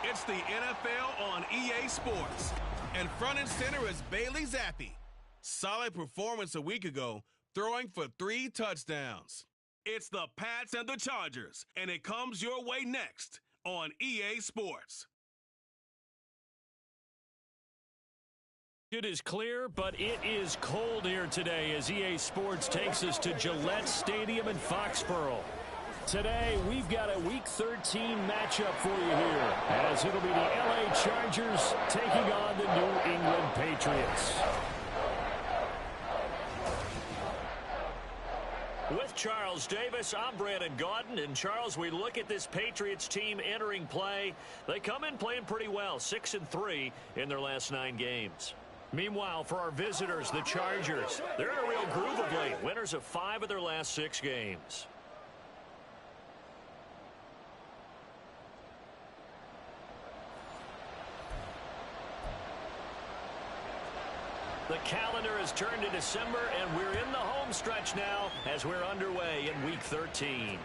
It's the NFL on EA Sports. And front and center is Bailey Zappi. Solid performance a week ago, throwing for 3 touchdowns. It's the Pats and the Chargers, and it comes your way next on EA Sports. It is clear, but it is cold here today as EA Sports takes us to Gillette Stadium in Foxborough. Today, we've got a Week 13 matchup for you here, as it'll be the LA Chargers taking on the New England Patriots. With Charles Davis, I'm Brandon Gaudin. And Charles, we look at this Patriots team entering play. They come in playing pretty well, 6-3 in their last 9 games. Meanwhile, for our visitors, the Chargers, they're in a real groove of late. Winners of 5 of their last 6 games. The calendar has turned to December, and we're in the home stretch now as we're underway in Week 13.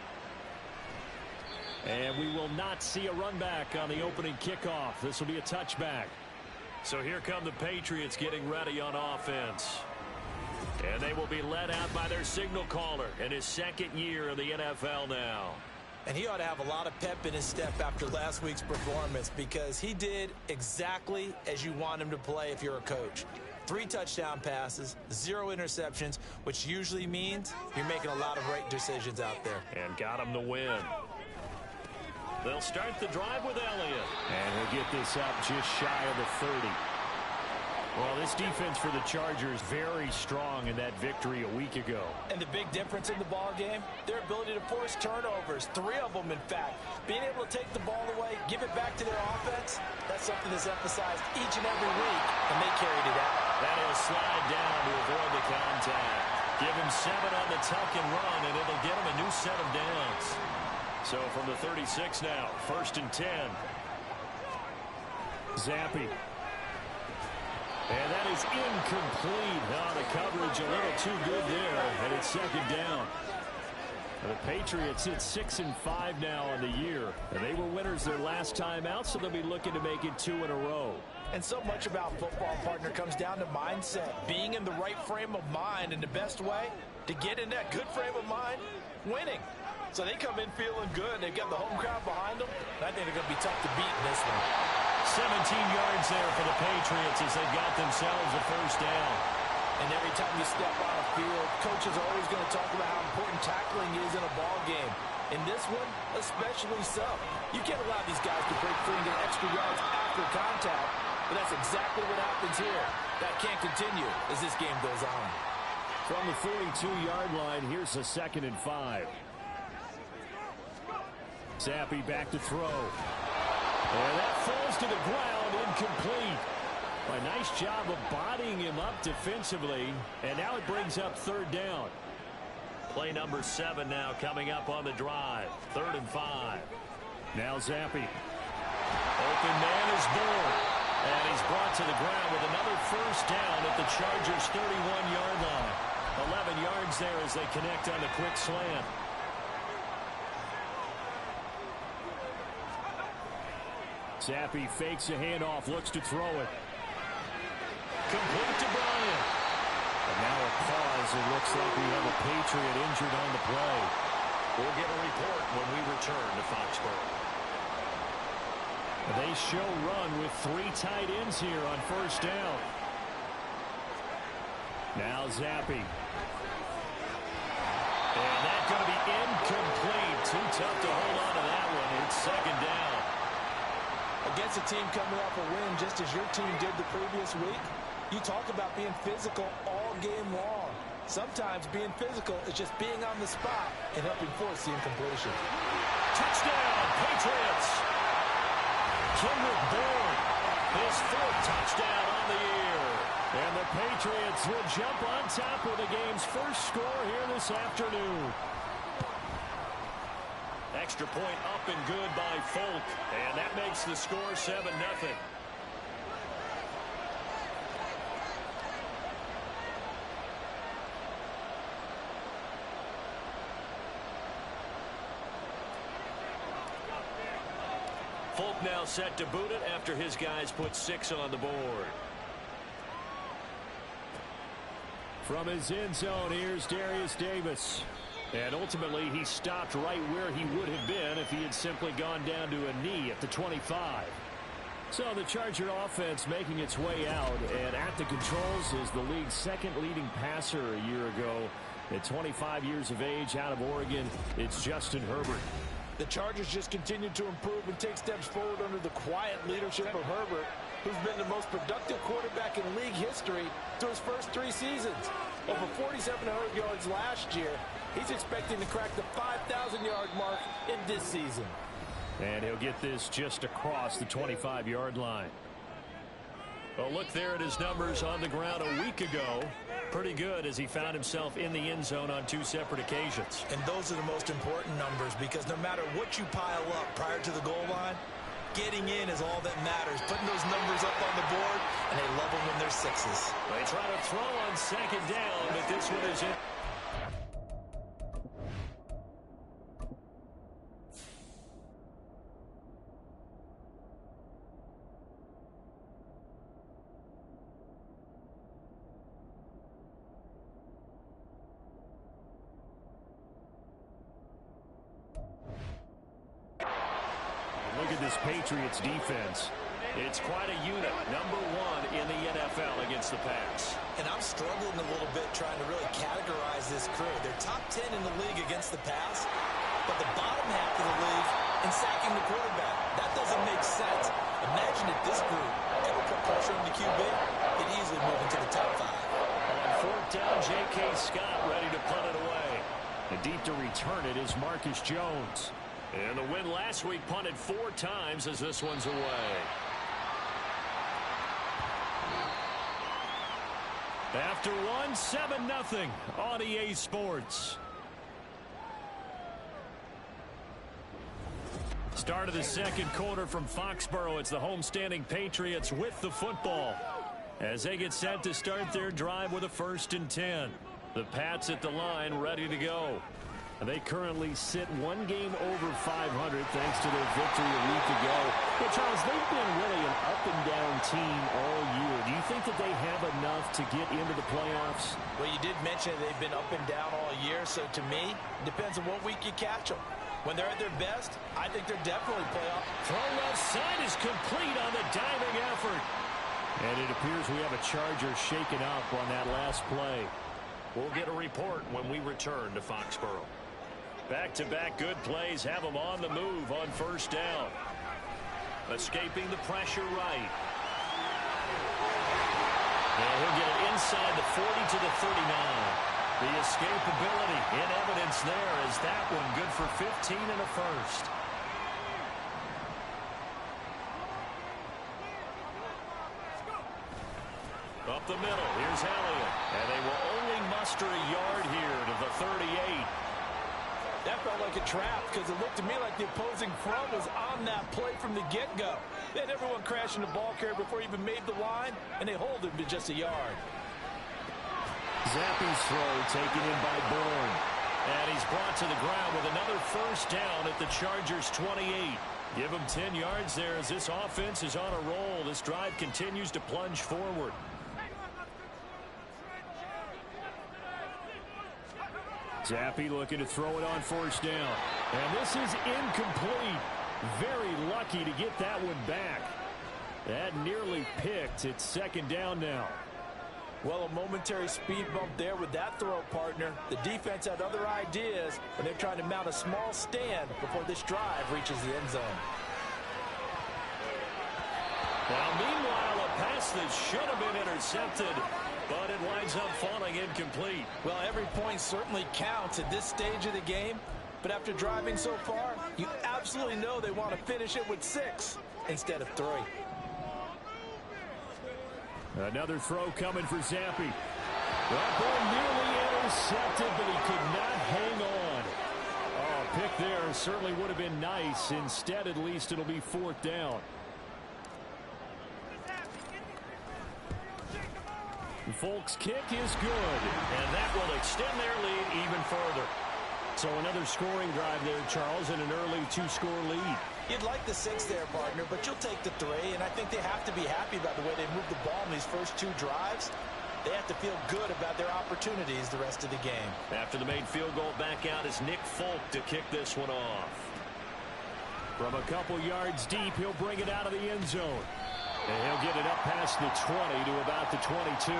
And we will not see a run back on the opening kickoff. This will be a touchback. So here come the Patriots getting ready on offense. And they will be led out by their signal caller in his 2nd year in the NFL now. And he ought to have a lot of pep in his step after last week's performance, because he did exactly as you want him to play if you're a coach. 3 touchdown passes, 0 interceptions, which usually means you're making a lot of right decisions out there. And got him the win. They'll start the drive with Elliott. And he'll get this up just shy of the 30. Well, this defense for the Chargers very strong in that victory a week ago. And the big difference in the ball game, their ability to force turnovers, 3 of them in fact. Being able to take the ball away, give it back to their offense, that's something that's emphasized each and every week, and they carried it out. That'll slide down to avoid the contact. Give him 7 on the tuck and run, and it'll get him a new set of downs. So from the 36 now, 1st and 10. Zappi. And that is incomplete. Oh, the coverage a little too good there, and it's 2nd down. And the Patriots hit 6-5 now on the year, and they were winners their last time out, so they'll be looking to make it 2 in a row. And so much about football, partner, comes down to mindset. Being in the right frame of mind, and the best way to get in that good frame of mind, winning. So they come in feeling good. They've got the home crowd behind them. I think they're going to be tough to beat in this one. 17 yards there for the Patriots as they got themselves a 1st down. And every time you step on a field, coaches are always going to talk about how important tackling is in a ball game. In this one, especially so. You can't allow these guys to break free and get extra yards after contact, but that's exactly what happens here. That can't continue as this game goes on. From the 42-yard line, here's a 2nd and 5. Zappi back to throw. And that falls to the ground, incomplete. A nice job of bodying him up defensively, and now it brings up 3rd down. Play number 7 now coming up on the drive. 3rd and 5. Now Zappi. Open man is born. And he's brought to the ground with another 1st down at the Chargers' 31-yard line. 11 yards there as they connect on the quick slant. Zappi fakes a handoff, looks to throw it. Complete to Bryant. And now a pause. It looks like we have a Patriot injured on the play. We'll get a report when we return to Foxborough. They show run with 3 tight ends here on 1st down. Now Zappi. And that's going to be incomplete. Too tough to hold on to that one. It's 2nd down. Against a team coming off a win just as your team did the previous week, you talk about being physical all game long. Sometimes being physical is just being on the spot and helping force the incompletion. Touchdown, Patriots! Kendrick Bourne, his 4th touchdown on the year. And the Patriots will jump on top with the game's first score here this afternoon. Extra point up and good by Folk. And that makes the score 7-0. Folk now set to boot it after his guys put 6 on the board. From his end zone, here's Darius Davis. And ultimately, he stopped right where he would have been if he had simply gone down to a knee at the 25. So the Charger offense making its way out, and at the controls is the league's second leading passer a year ago. At 25 years of age, out of Oregon, it's Justin Herbert. The Chargers just continue to improve and take steps forward under the quiet leadership of Herbert, who's been the most productive quarterback in league history through his first 3 seasons. Over 4,700 yards last year. He's expecting to crack the 5,000-yard mark in this season. And he'll get this just across the 25-yard line. Well, look there at his numbers on the ground a week ago. Pretty good as he found himself in the end zone on 2 separate occasions. And those are the most important numbers because no matter what you pile up prior to the goal line, getting in is all that matters. Putting those numbers up on the board, and they love them when they're 6s. They try to throw on second down, but this one is in. Look at this Patriots defense. It's quite a unit. Number 1 in the NFL against the pass. And I'm struggling a little bit trying to really categorize this crew. They're top 10 in the league against the pass, but the bottom half of the league in sacking the quarterback. That doesn't make sense. Imagine if this group ever put pressure on the QB, they'd easily move into the top 5. On 4th down, J.K. Scott ready to punt it away. And deep to return it is Marcus Jones. And the win last week punted 4 times as this one's away. After one, 7-0 on EA Sports. Start of the second quarter from Foxborough. It's the homestanding Patriots with the football as they get set to start their drive with a 1st and 10. The Pats at the line ready to go. They currently sit 1 game over 500 thanks to their victory a week ago. But, Charles, they've been really an up-and-down team all year. Do you think that they have enough to get into the playoffs? Well, you did mention they've been up and down all year, so to me, it depends on what week you catch them. When they're at their best, I think they're definitely playoff. Throw left side is complete on the diving effort. And it appears we have a Charger shaken up on that last play. We'll get a report when we return to Foxborough. Back-to-back good plays have them on the move on 1st down. Escaping the pressure right. And he'll get it inside the 40 to the 39. The escapability in evidence there is that one good for 15 and a 1st. Up the middle, here's Elliott. And they will only muster a yard here to the 38. That felt like a trap because it looked to me like the opposing front was on that play from the get-go. They had everyone crashing the ball carrier before he even made the line, and they hold him to just a yard. Zappi's throw taken in by Bourne. And he's brought to the ground with another 1st down at the Chargers' 28. Give him 10 yards there as this offense is on a roll. This drive continues to plunge forward. Zappi looking to throw it on 1st down. And this is incomplete. Very lucky to get that one back. That nearly picked. It's 2nd down now. Well, a momentary speed bump there with that throw, partner. The defense had other ideas when they're trying to mount a small stand before this drive reaches the end zone. Now, meanwhile, a pass that should have been intercepted, but it winds up falling incomplete. Well, every point certainly counts at this stage of the game, but after driving so far, you absolutely know they want to finish it with 6 instead of 3. Another throw coming for Zappi. That ball nearly intercepted, but he could not hang on. Oh, pick there certainly would have been nice. Instead, at least it'll be 4th down. Folk's kick is good, and that will extend their lead even further. So another scoring drive there, Charles, and an early 2-score lead. You'd like the 6 there, partner, but you'll take the 3, and I think they have to be happy about the way they moved the ball in these first 2 drives. They have to feel good about their opportunities the rest of the game. After the made field goal, back out is Nick Folk to kick this one off. From a couple yards deep, he'll bring it out of the end zone. And he'll get it up past the 20 to about the 22.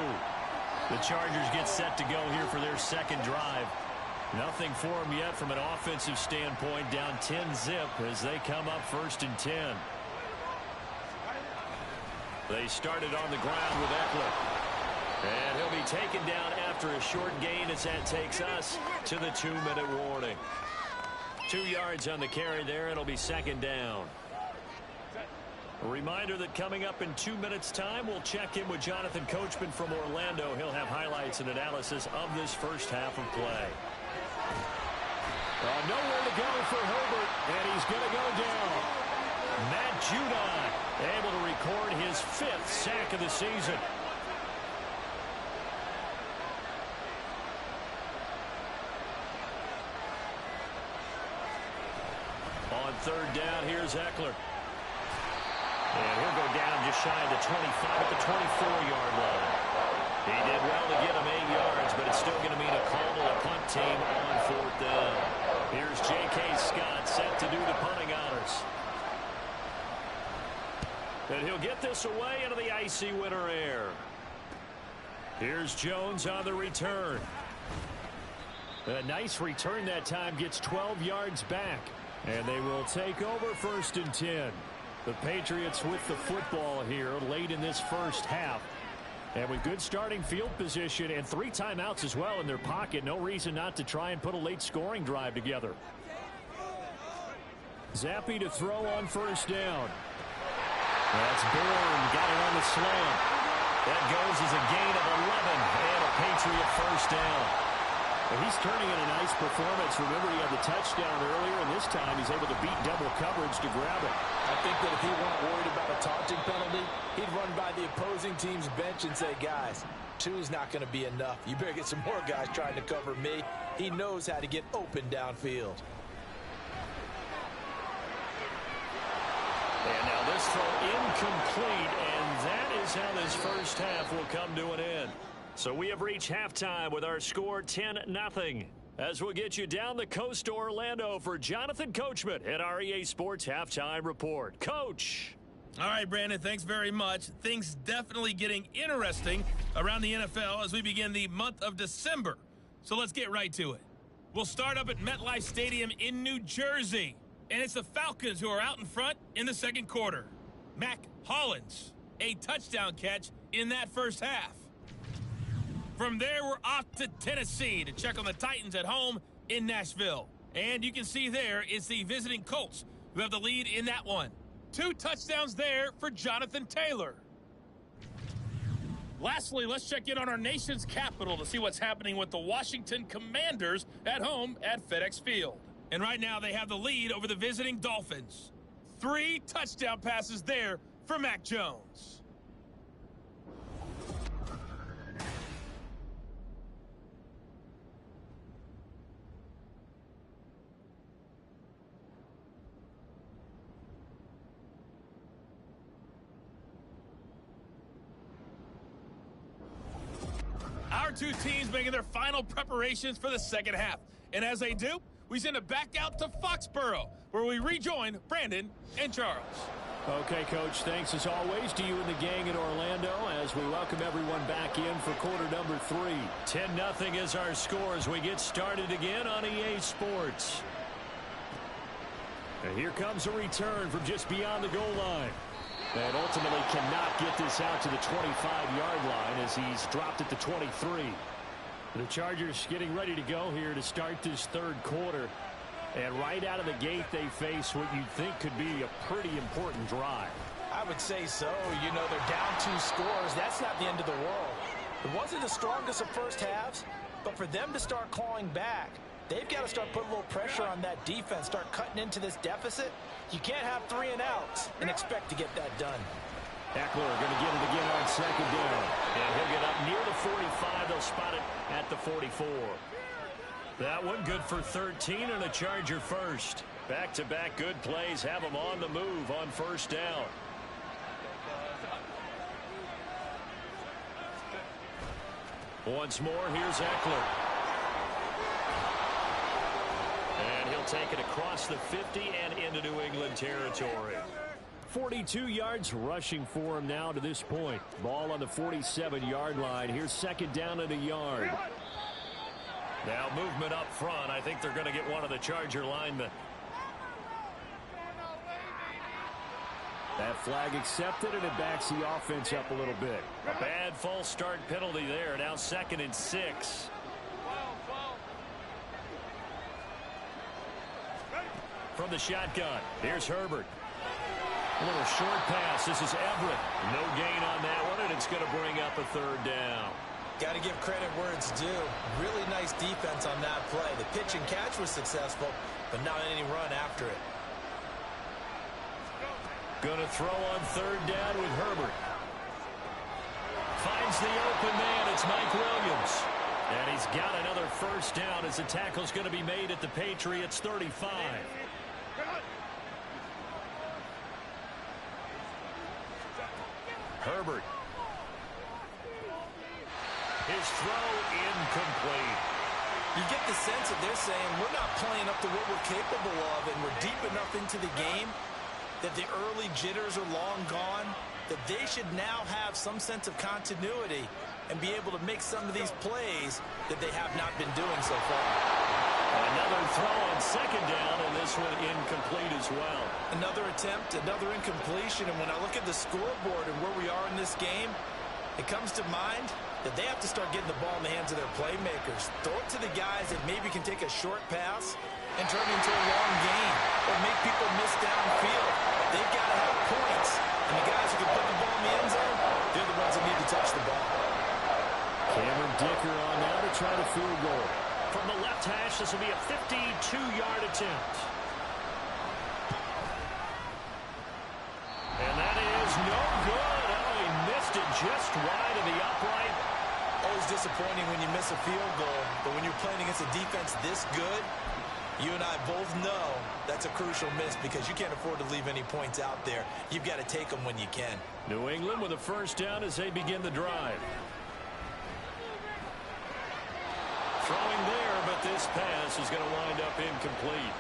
The Chargers get set to go here for their second drive. Nothing for them yet from an offensive standpoint, down 10-zip as they come up 1st and 10. They started on the ground with Eckler. And he'll be taken down after a short gain as that takes us to the 2-minute warning. 2 yards on the carry there. It'll be 2nd down. A reminder that coming up in 2 minutes' time, we'll check in with Jonathan Coachman from Orlando. He'll have highlights and analysis of this first half of play. Nowhere to go for Herbert, and he's going to go down. Matt Judon able to record his 5th sack of the season. On 3rd down, here's Eckler. And he'll go down just shy of the 25 at the 24-yard line. He did well to get him 8 yards, but it's still going to mean a call to the punt team on 4th down. Here's J.K. Scott set to do the punting honors. And he'll get this away into the icy winter air. Here's Jones on the return. A nice return that time, gets 12 yards back. And they will take over 1st and 10. The Patriots with the football here late in this first half. And with good starting field position and 3 timeouts as well in their pocket, no reason not to try and put a late scoring drive together. Zappe to throw on 1st down. That's Bourne, got it on the slant. That goes as a gain of 11 and a Patriot 1st down. Well, he's turning in a nice performance. Remember, he had the touchdown earlier, and this time he's able to beat double coverage to grab it. I think that if he weren't worried about a taunting penalty, he'd run by the opposing team's bench and say, guys, 2's not going to be enough. You better get some more guys trying to cover me. He knows how to get open downfield. And now this throw incomplete, and that is how this first half will come to an end. So we have reached halftime with our score 10-0. As we'll get you down the coast to Orlando for Jonathan Coachman at our EA Sports Halftime Report. Coach. All right, Brandon, thanks very much. Things definitely getting interesting around the NFL as we begin the month of December. So let's get right to it. We'll start up at MetLife Stadium in New Jersey. And it's the Falcons who are out in front in the 2nd quarter. Mac Hollins, a touchdown catch in that first half. From there, we're off to Tennessee to check on the Titans at home in Nashville. And you can see there is the visiting Colts who have the lead in that one. 2 touchdowns there for Jonathan Taylor. Lastly, let's check in on our nation's capital to see what's happening with the Washington Commanders at home at FedEx Field. And right now they have the lead over the visiting Dolphins. 3 touchdown passes there for Mac Jones. Our 2 teams making their final preparations for the second half. And as they do, we send it back out to Foxborough, where we rejoin Brandon and Charles. Okay, Coach, thanks as always to you and the gang in Orlando as we welcome everyone back in for quarter number 3. 10-0 is our score as we get started again on EA Sports. And here comes a return from just beyond the goal line. And ultimately cannot get this out to the 25-yard line as he's dropped at the 23. The Chargers getting ready to go here to start this 3rd quarter. And right out of the gate, they face what you'd think could be a pretty important drive. I would say so. You know, they're down 2 scores. That's not the end of the world. It wasn't the strongest of first halves, but for them to start clawing back, they've got to start putting a little pressure on that defense, start cutting into this deficit. You can't have 3 and outs and expect to get that done. Eckler going to get it again on 2nd down. And he'll get up near the 45. They'll spot it at the 44. That one good for 13 and a Charger first. Back-to-back good plays have them on the move on first down. Once more, here's Eckler. And he'll take it across the 50 and into New England territory. 42 yards rushing for him now to this point. Ball on the 47-yard line. Here's second down and a yard. Now movement up front. I think they're going to get one of the Charger linemen. That flag accepted, and it backs the offense up a little bit. A bad false start penalty there. Now 2nd and 6. From the shotgun, here's Herbert. A little short pass. This is Everett. No gain on that one, and it's going to bring up a 3rd down. Got to give credit where it's due. Really nice defense on that play. The pitch and catch was successful, but not any run after it. Going to throw on 3rd down with Herbert. Finds the open man. It's Mike Williams. And he's got another first down as the tackle's going to be made at the Patriots 35. Herbert. His throw incomplete. You get the sense that they're saying we're not playing up to what we're capable of, and we're deep enough into the game that the early jitters are long gone, that they should now have some sense of continuity and be able to make some of these plays that they have not been doing so far. Another throw on 2nd down, and this one incomplete as well. Another attempt, another incompletion, and when I look at the scoreboard and where we are in this game, it comes to mind that they have to start getting the ball in the hands of their playmakers. Throw it to the guys that maybe can take a short pass and turn it into a long game or make people miss downfield. They've got to have points, and the guys who can put the ball in the end zone, they're the ones that need to touch the ball. Cameron Dicker on now to try the field goal. From the left hash, this will be a 52-yard attempt. And that is no good. Oh, he missed it just wide of the upright. Always disappointing when you miss a field goal, but when you're playing against a defense this good, you and I both know that's a crucial miss because you can't afford to leave any points out there. You've got to take them when you can. New England with a first down as they begin the drive. Throwing there, but this pass is going to wind up incomplete.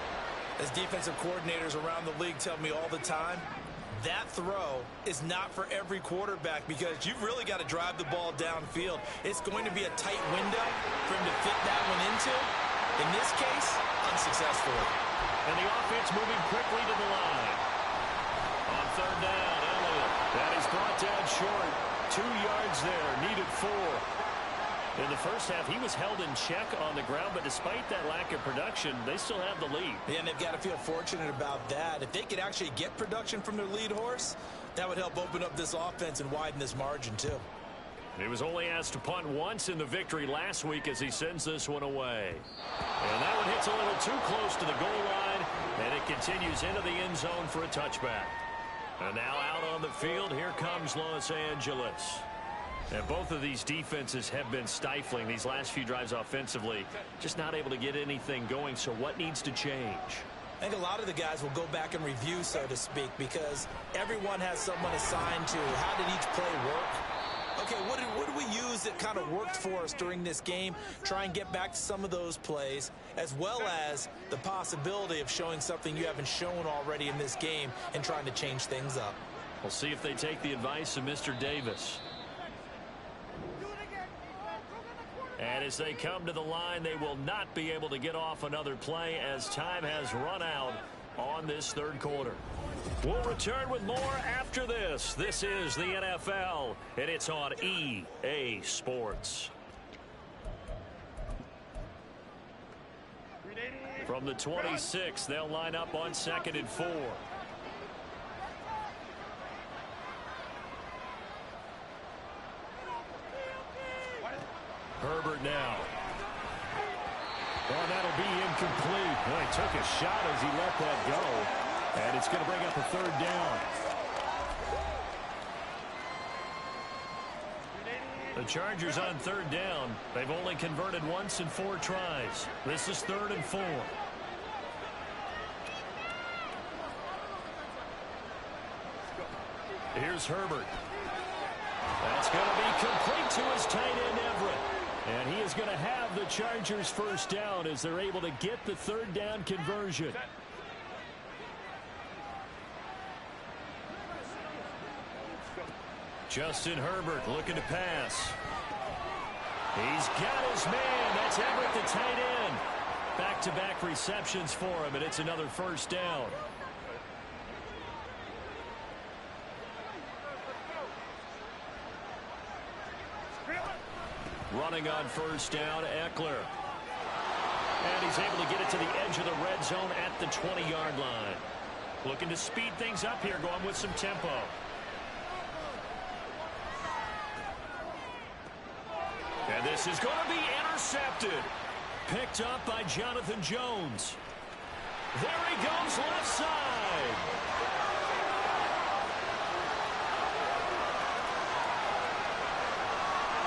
As defensive coordinators around the league tell me all the time, that throw is not for every quarterback because you've really got to drive the ball downfield. It's going to be a tight window for him to fit that one into. In this case, unsuccessfully. And the offense moving quickly to the line. On 3rd down, Elliott. That is brought down short. 2 yards there, needed 4. In the first half, he was held in check on the ground, but despite that lack of production, they still have the lead. Yeah, and they've got to feel fortunate about that. If they could actually get production from their lead horse, that would help open up this offense and widen this margin, too. He was only asked to punt once in the victory last week as he sends this one away. And that one hits a little too close to the goal line, and it continues into the end zone for a touchback. And now out on the field, here comes Los Angeles. And both of these defenses have been stifling these last few drives offensively. Just not able to get anything going, so what needs to change? I think a lot of the guys will go back and review, so to speak, because everyone has someone assigned to how did each play work. Okay, what did we use that kind of worked for us during this game? Try and get back to some of those plays, as well as the possibility of showing something you haven't shown already in this game and trying to change things up. We'll see if they take the advice of Mr. Davis. And as they come to the line, they will not be able to get off another play as time has run out on this 3rd quarter. We'll return with more after this. This is the NFL, and it's on EA Sports. From the 26, they'll line up on 2nd and 4. Herbert now. Well, that'll be incomplete. Well, he took a shot as he let that go. And it's going to bring up a 3rd down. The Chargers on 3rd down. They've only converted once in 4 tries. This is 3rd and 4. Here's Herbert. That's going to be complete to his tight end, Everett. And he is going to have the Chargers first down as they're able to get the third down conversion. Justin Herbert looking to pass. He's got his man. That's Everett, the tight end. Back-to-back receptions for him, and it's another first down. Running on first down, Eckler. And he's able to get it to the edge of the red zone at the 20-yard line. Looking to speed things up here, going with some tempo. And this is going to be intercepted. Picked up by Jonathan Jones. There he goes, left side.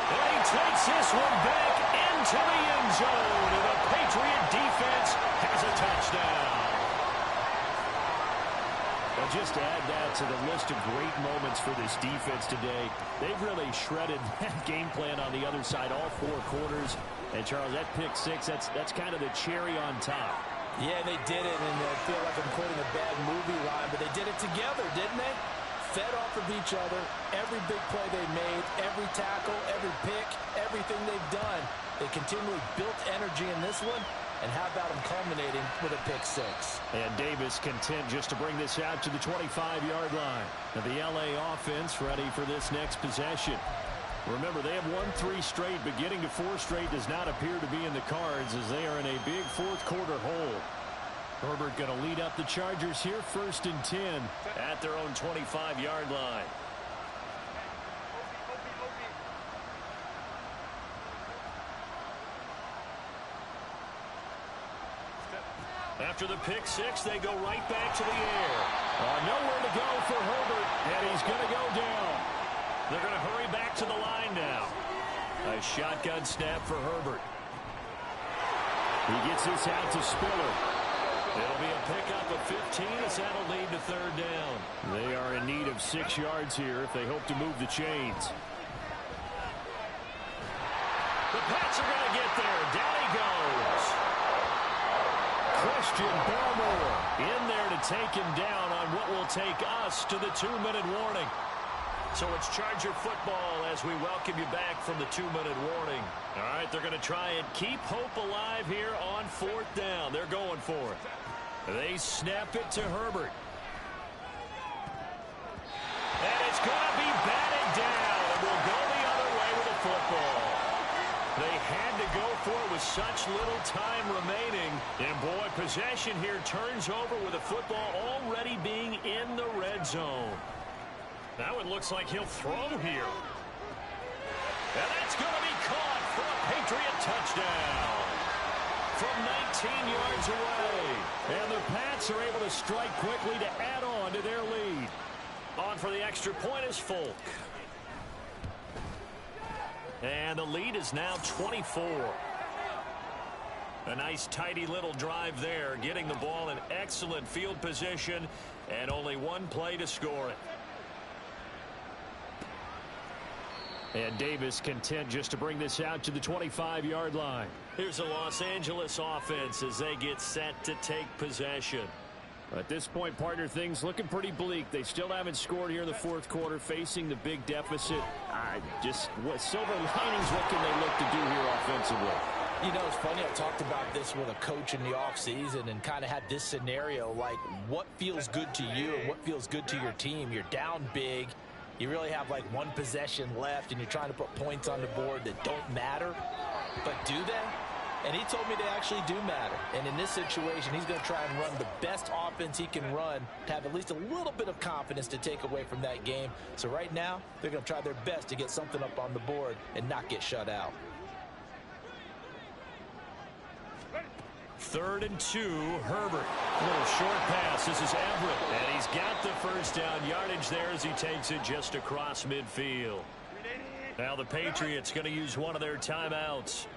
And he takes this one back into the end zone. And the Patriot defense has a touchdown. Well, just to add that to the list of great moments for this defense today, they've really shredded that game plan on the other side all four quarters. And, Charles, that pick six, that's kind of the cherry on top. Yeah, they did it, and I feel like I'm quoting a bad movie line, but they did it together, didn't they? Fed off of each other, every big play they made, every tackle, every pick, everything they've done. They continually built energy in this one, and how about them culminating with a pick six? And Davis content just to bring this out to the 25-yard line. Now the L.A. offense ready for this next possession. Remember, they have won 3 straight, but getting to 4 straight does not appear to be in the cards as they are in a big fourth-quarter hole. Herbert going to lead up the Chargers here, 1st and 10 at their own 25-yard line. After the pick six, they go right back to the air. Nowhere to go for Herbert, and he's going to go down. They're going to hurry back to the line now. A shotgun snap for Herbert. He gets this out to Spiller. It'll be a pickup of 15 as that'll lead to third down. They are in need of 6 yards here if they hope to move the chains. The Pats are going to get there. Down he goes. Christian Barmore in there to take him down on what will take us to the 2-minute warning. So it's Charger football as we welcome you back from the 2-minute warning. All right, they're going to try and keep hope alive here on 4th down. They're going for it. They snap it to Herbert. And it's going to be batted down. And we'll go the other way with the football. They had to go for it with such little time remaining. And, boy, possession here turns over with the football already being in the red zone. Now it looks like he'll throw here. And that's going to be caught for a Patriot touchdown from 19 yards away. And the Pats are able to strike quickly to add on to their lead. On for the extra point is Folk. And the lead is now 24. A nice tidy little drive there, getting the ball in excellent field position, and only one play to score it. And Davis content just to bring this out to the 25-yard line. Here's the Los Angeles offense as they get set to take possession. At this point, partner, things looking pretty bleak. They still haven't scored here in the 4th quarter, facing the big deficit. What silver linings, what can they look to do here offensively? You know, it's funny, I talked about this with a coach in the offseason and kind of had this scenario, like what feels good to you and what feels good to your team. You're down big. You really have like one possession left, and you're trying to put points on the board that don't matter. But do they? And he told me they actually do matter. And in this situation, he's going to try and run the best offense he can run to have at least a little bit of confidence to take away from that game. So right now, they're going to try their best to get something up on the board and not get shut out. 3rd and 2, Herbert. A little short pass. This is Everett. And he's got the first down yardage there as he takes it just across midfield. Now the Patriots going to use one of their timeouts.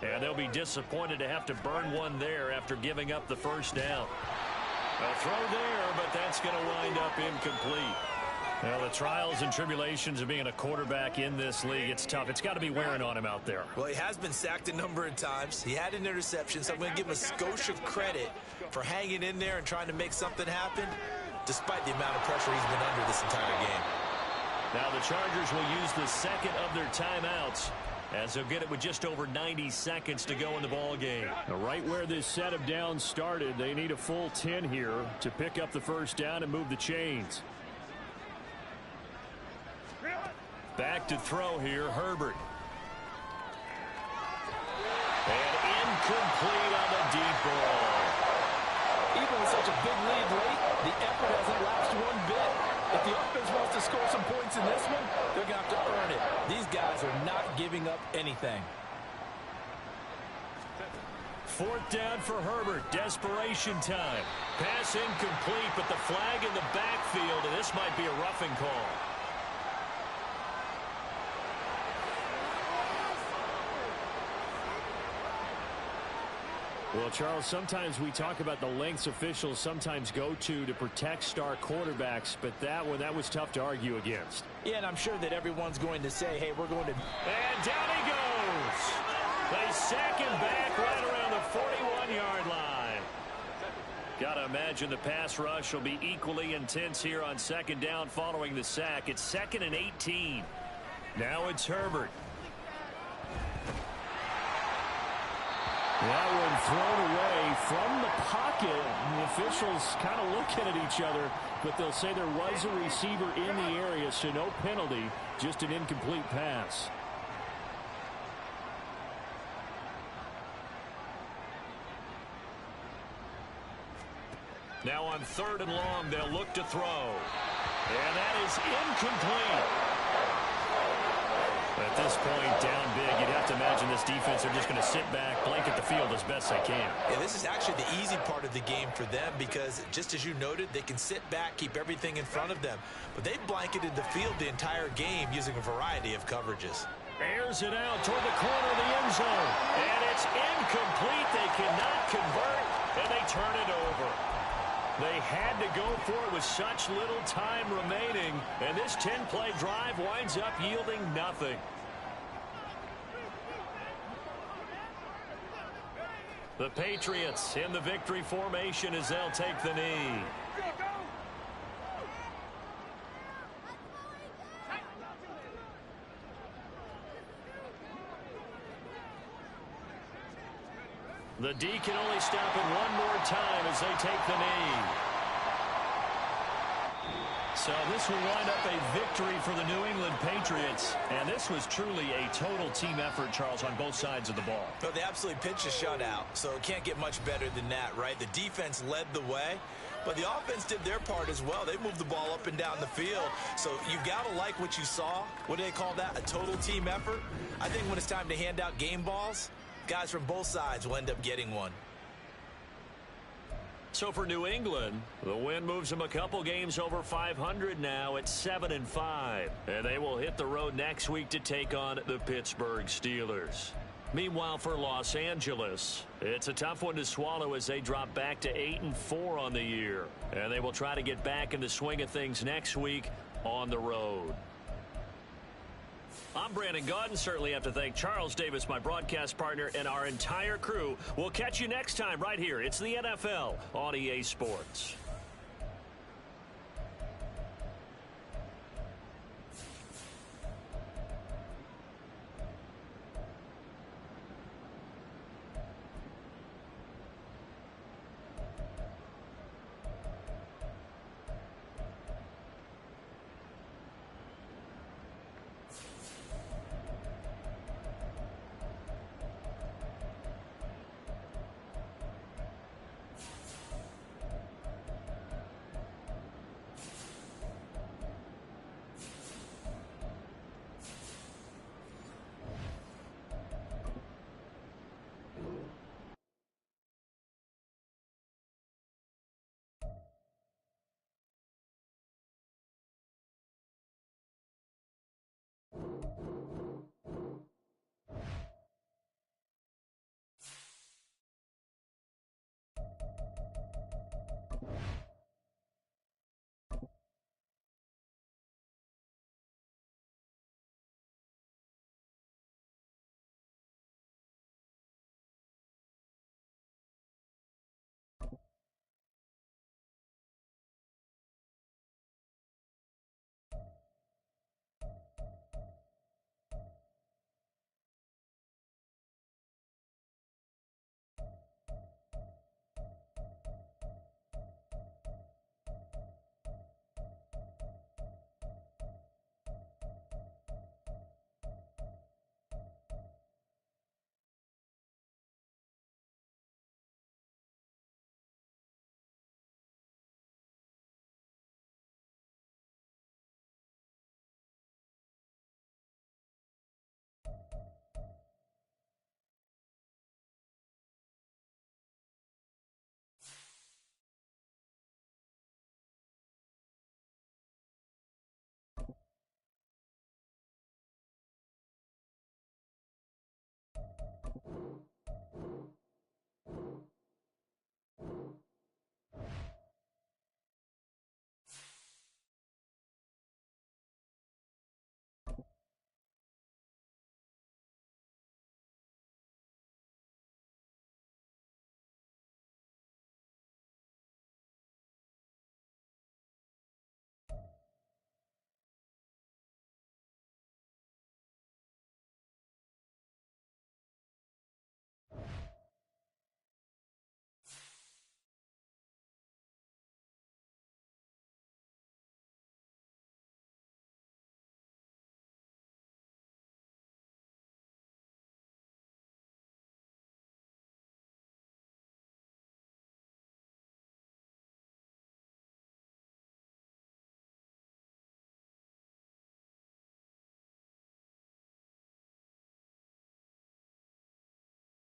And they'll be disappointed to have to burn one there after giving up the first down. A throw there, but that's going to wind up incomplete. Well, the trials and tribulations of being a quarterback in this league, it's tough. It's got to be wearing on him out there. Well, he has been sacked a number of times. He had an interception, so I'm going to give him a skosh of credit for hanging in there and trying to make something happen, despite the amount of pressure he's been under this entire game. Now the Chargers will use the second of their timeouts, as they'll get it with just over 90 seconds to go in the ball game. Now, right where this set of downs started, they need a full 10 here to pick up the first down and move the chains. Back to throw here, Herbert. And incomplete on the deep ball. Even with such a big lead late, the effort hasn't lapsed one bit. If the offense wants to score some points in this one, they're going to have to earn it. These guys are not giving up anything. Fourth down for Herbert. Desperation time. Pass incomplete, but the flag in the backfield, and this might be a roughing call. Well, Charles, sometimes we talk about the lengths officials sometimes go to protect star quarterbacks, but that was tough to argue against. Yeah, and I'm sure that everyone's going to say, hey, we're going to... And down he goes. They sack him back right around the 41-yard line. Got to imagine the pass rush will be equally intense here on second down following the sack. It's 2nd and 18. Now it's Herbert. That one thrown away from the pocket. The officials kind of looking at each other, but they'll say there was a receiver in the area, so no penalty, just an incomplete pass. Now on 3rd and long, they'll look to throw. And that is incomplete. At this point, down big, you'd have to imagine this defense are just going to sit back, blanket the field as best they can. Yeah, this is actually the easy part of the game for them because, just as you noted, they can sit back, keep everything in front of them. But they've blanketed the field the entire game using a variety of coverages. Airs it out toward the corner of the end zone. And it's incomplete. They cannot convert, and they turn it over. They had to go for it with such little time remaining, and this 10-play drive winds up yielding nothing. The Patriots in the victory formation as they'll take the knee. The D can only stop it one more time as they take the knee. So this will wind up a victory for the New England Patriots. And this was truly a total team effort, Charles, on both sides of the ball. Well, they absolutely pitched a shutout, so it can't get much better than that, right? The defense led the way, but the offense did their part as well. They moved the ball up and down the field. So you've got to like what you saw. What do they call that? A total team effort? I think when it's time to hand out game balls, guys from both sides will end up getting one. So for New England, the win moves them a couple games over 500 now at 7-5. And they will hit the road next week to take on the Pittsburgh Steelers. Meanwhile, for Los Angeles, it's a tough one to swallow as they drop back to 8-4 on the year. And they will try to get back in the swing of things next week on the road. I'm Brandon Gaudin. Certainly have to thank Charles Davis, my broadcast partner, and our entire crew. We'll catch you next time right here. It's the NFL on EA Sports.